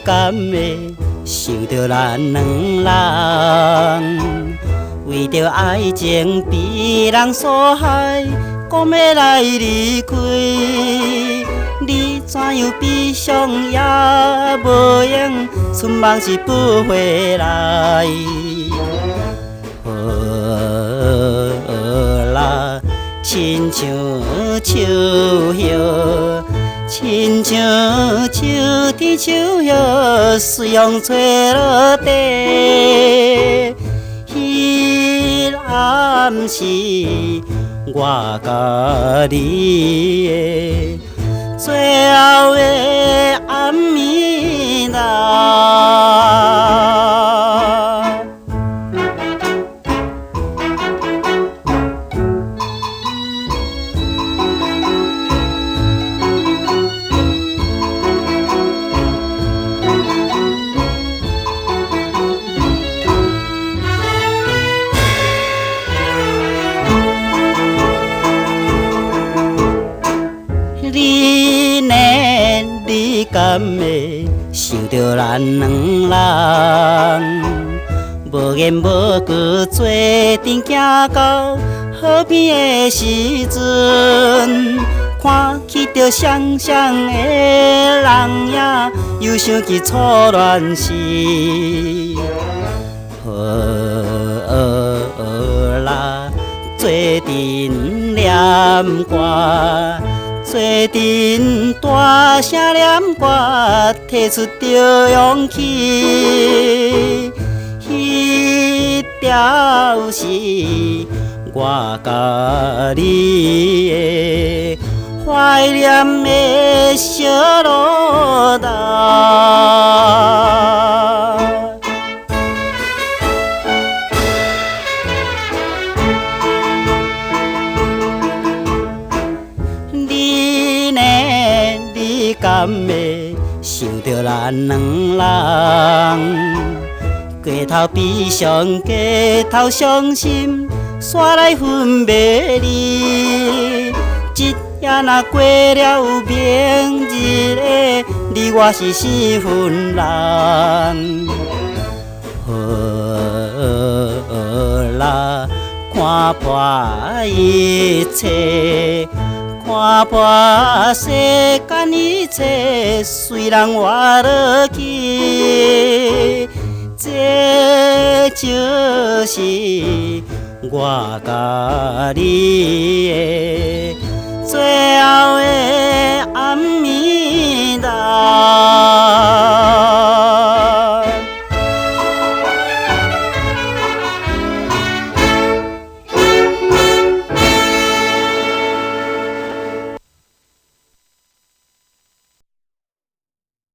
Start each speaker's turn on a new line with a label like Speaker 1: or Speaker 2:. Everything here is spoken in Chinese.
Speaker 1: 敢会想着咱两人？为着爱情被人所害，讲要来离开。你怎样悲伤也无用，春梦是不回来。好啦，亲像树叶，亲像秋天树叶，随风吹落地。迄暗是我甲你的最后的暗暝啦。你敢会想着咱两人？无言无语，做阵行到河边的时阵，看起着双双的人影，又想起初恋时。好啦，做阵念歌。做阵大声念歌，提出着勇气。迄条是我甲你的怀念的小路灯。你敢会想着咱两人？街头悲伤，街头伤心，煞来分别你。一夜若过了明日的，你我是四分人。好啦，看破一切。看破世间一切，随人活落去。这就是我甲你的最后的暗暝啦。